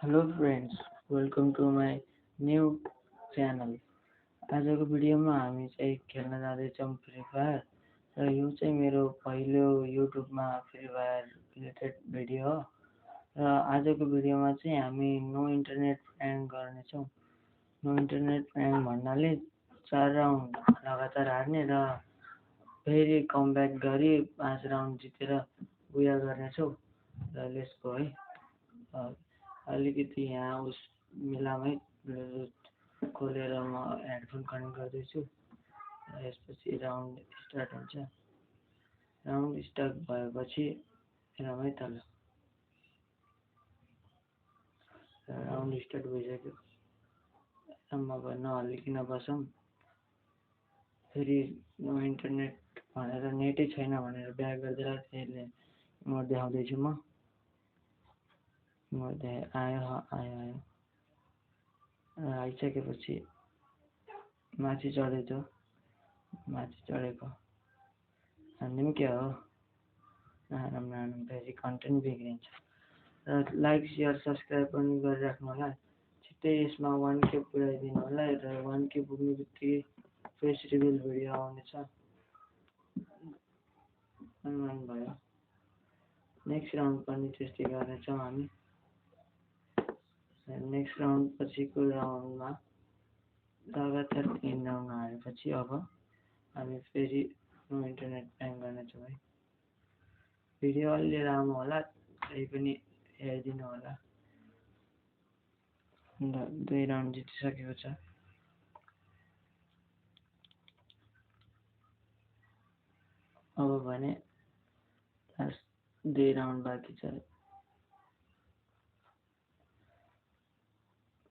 Hello friends, welcome to my new channel. आजको भिडियोमा हामी चाहिँ खेल्न जाँदैछौँ फ्री फायर र यो चाहिँ मेरो पहिलो युट्युबमा फ्री फायर रिलेटेड भिडियो हो। र आजको भिडियोमा चाहिँ हामी नो इन्टरनेट प्र्याङ्क गर्नेछौँ। नो इन्टरनेट प्र्याङ्क भन्नाले 4 राउन्ड लगातार हार्ने र फेरि कमब्याक गरी 5 राउन्ड जितेर बुया गर्नेछौँ। र लेट्स गो है। अलिकति यहाँ उस मिलामै ब्लुटुथ खोलेर म हेडफोन कनेक्ट गर्दैछु। यसपछि राउन्ड स्टार्ट हुन्छ। राउन्ड स्टार्ट भएपछि रमै तल राउन्ड स्टार्ट भइसक्यो। अब नहल्लिकन बसौँ। फेरि नो इन्टरनेट भनेर नेटै छैन भनेर ब्याक गरिदिएर त्यसले म देखाउँदैछु। म आयो आइसकेपछि माथि चढेको हान्ने पनि के हो, नराम्रो फेरि कन्टेन्ट बिग्रिन्छ। र लाइक सेयर सब्सक्राइब पनि गरिराख्नु होला। छिट्टै यसमा 1K पुऱ्याइदिनु होला र 1K पुग्ने बित्तिकै फेस रिभिल भिडियो आउनेछ। भयो। नेक्स्ट राउन्ड पनि त्यस्तै गर्नेछौँ हामी। नेक्स्ट राउन्ड पछिको राउन्डमा लगातार 3 राउन्ड हारेपछि अब हामी फेरि नो इन्टरनेट प्र्याङ्क गर्नेछौँ है। भिडियो अलि लामो होला, त्यही पनि हेरिदिनु होला। 2 राउन्ड जितिसकेको छ। अब भने लास्ट 2 राउन्ड बाँकी छ।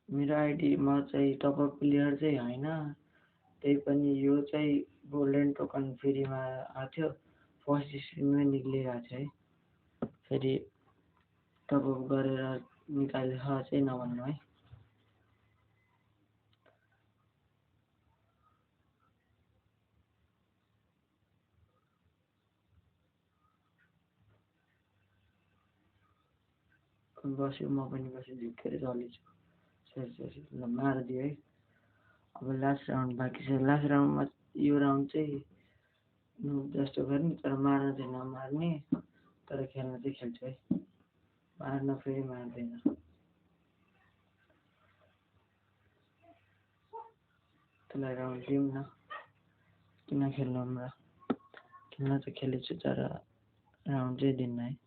मेरो आइडी म चाहिँ टपअप प्लेयर चाहिँ होइन, त्यही पनि यो चाहिँ गोल्डन टोकन फ्रीमा आएको थियो। फर्स्ट स्क्रिनमै निक्लिरहेको छ है। फेरि टपअप गरेर निकालेर चाहिँ नभन्नु है। बस्यो, म पनि बस्यो, झिक्केर चलिछु। सरी ल मारिदियो है। अब लास्ट राउन्ड बाँकी छ। लास्ट राउन्डमा यो राउन्ड चाहिँ जस्तो गर्ने, तर मार्न चाहिँ नमार्ने, तर खेल्न चाहिँ खेल्छु है। मार्न फेरि मार्दैन। त्यसलाई राउन्ड दिउँ न, किन खेल्नु र। खेल्न त खेलेछु, तर राउन्ड चाहिँ दिन्न है।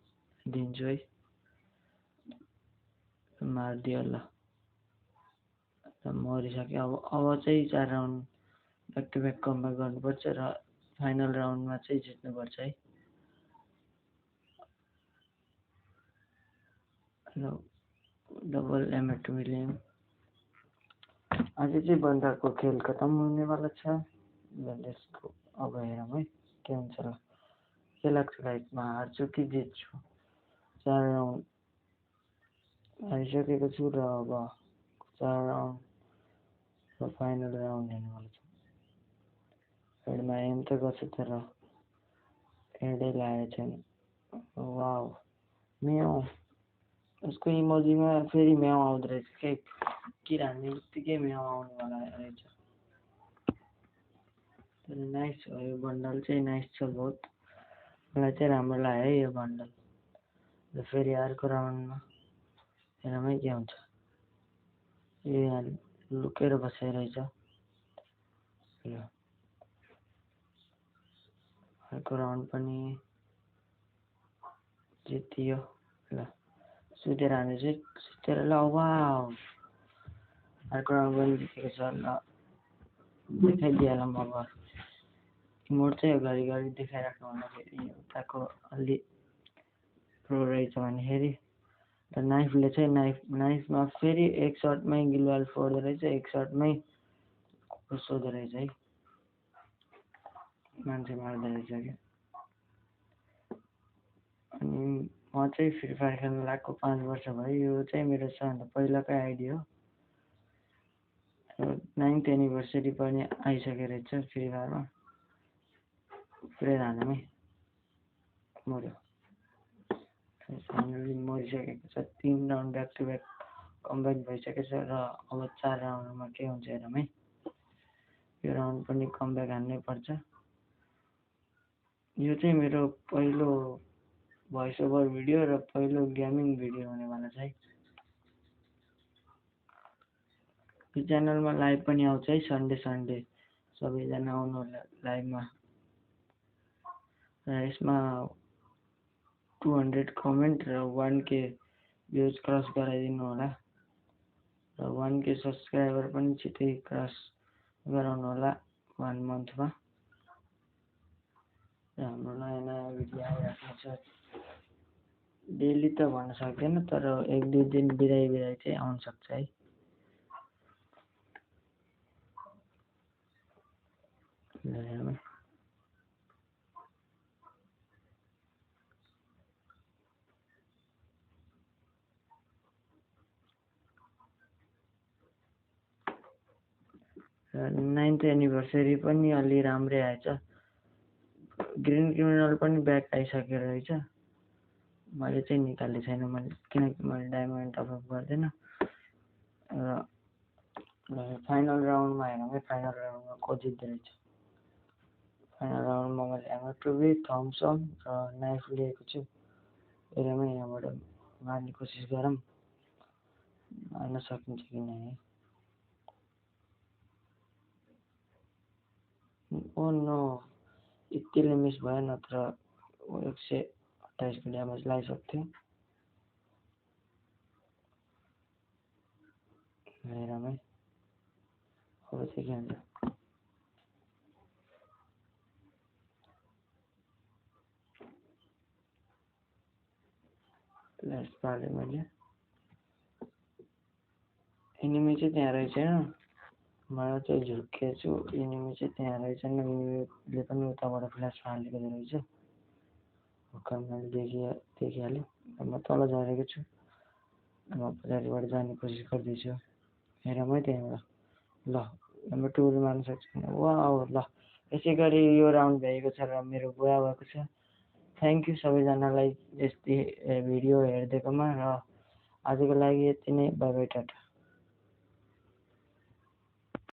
दिन्छु है। मारिदियो ल, मरिसक्यो। अब चाहिँ 4 round back to back comeback गर्नुपर्छ र फाइनल राउन्डमा चाहिँ जित्नुपर्छ है। र डबल एमएट मिल्यौँ। आज चाहिँ बन्दाको खेल खतम हुनेवाला छ। अब हेरौँ है के हुन्छ ल। के लाग्छ लाइफमा, हार्छु कि जित्छु। 4 राउन्ड हारिसकेको छु र अब 4 राउन्ड र फाइनल राउन्ड हेर्नुवाला छु। हेडमा एम त गर्छु, तर हेडै लागेको छैन। वाउ, म्याउ। उसको इमोजीमा फेरि म्याउ आउँदो रहेछ। के किरा हान्ने बित्तिकै म्याउ आउनेवाला रहेछ। तर नाइस हो, यो बन्डल चाहिँ नाइस छ बहुत। मलाई चाहिँ राम्रो लाग्यो है यो बन्डल। र फेरि अर्को राउन्डमा हेरौँ के हुन्छ। यो यहाँ लुकेर बसिरहेछ। ल अर्को राउन्ड पनि जितियो। ल सुतेर हानेछु, सुतेर ल। वाउ, अर्को राउन्ड पनि जितेको छ। ल देखाइदिइहालौँ अब। मोड चाहिँ घरिघरि देखाइराख्नु भन्दाखेरि उताको अलि प्रो रहेछ भन्दाखेरि। र नाइफले चाहिँ नाइफमा फेरि एक सर्टमै गिलवाल फोर्दो रहेछ, एक सर्टमै खोस्दो रहेछ है। मान्छे मार्दो रहेछ क्या। अनि म चाहिँ फ्री फायर खेल्न लागेको 5 वर्ष भयो। यो चाहिँ मेरो सबभन्दा पहिलाकै आइडी हो। 9th एनिभर्सरी पनि आइसकेको रहेछ फ्री फायरमा। पुरै हान्दै मऱ्यो। फाइनली मरिसकेको छ। 3 round back to back comeback भइसकेको छ र अब 4 राउन्डमा के हुन्छ हेरौँ है। यो राउन्ड पनि कमब्याक हान्नै पर्छ। यो चाहिँ मेरो पहिलो भोइस ओभर भिडियो र पहिलो गेमिङ भिडियो हुनेवाला छ है। यो च्यानलमा लाइभ पनि आउँछ है, सन्डे सबैजना आउनुहोला लाइभमा। र यसमा 200 कमेन्ट र 1K भ्युज क्रस गराइदिनु होला र 1K सब्सक्राइबर पनि छिटै क्रस गराउनु होला 1 मन्थमा। र हाम्रो नयाँ भिडियो आइरहेको छ। डेली त भन्न सक्दैन, तर 1-2 दिन बिराई चाहिँ आउन सक्छ है। र 9th एनिभर्सरी पनि अलि राम्रै आएछ। ग्रिन क्रिमिनल पनि ब्याक आइसकेको रहेछ। मैले चाहिँ निकालेको छैन, किनकि मैले डायमन्ड टपअप गर्दैन। र फाइनल राउन्डमा हेरौँ है, फाइनल राउन्डमा को जित्दो रहेछ। फाइनल राउन्डमा मैले एमआर2 थम्सन र नाइफ लिएको छु। हेरौँ है, यहाँबाट मार्ने कोसिस गरौँ, मार्न सकिन्छ कि नै है। ओ नो, यतिले मिस भयो, नत्र 128 को ड्यामेज लगाइसक्थ्यो। हेरौँ है, अब चाहिँ के हुन्छ। लास्ट पाले मैले एनिमी चाहिँ त्यहाँ रहेछ हैन, म चाहिँ झुकेको छु। एनिमी चाहिँ त्यहाँ रहेछ, एनिमीले पनि उताबाट फ्ल्यास फालेको रहेछ। भर्खर मैले देखिहालेँ। म तल झरेको छु, म पछाडिबाट जाने कोसिस गर्दैछु। हेरौँ है त्यहाँबाट। ल, नम्बर 2 मार्न सक्छ। वाउ, ल यसै गरी यो राउन्ड भ्याएको छ र मेरो बुवा भएको छ। थ्याङ्क यू सबैजनालाई यस्तै भिडियो हेरिदिएकोमा। र आजको लागि यति नै, बाई बाई, टाटा।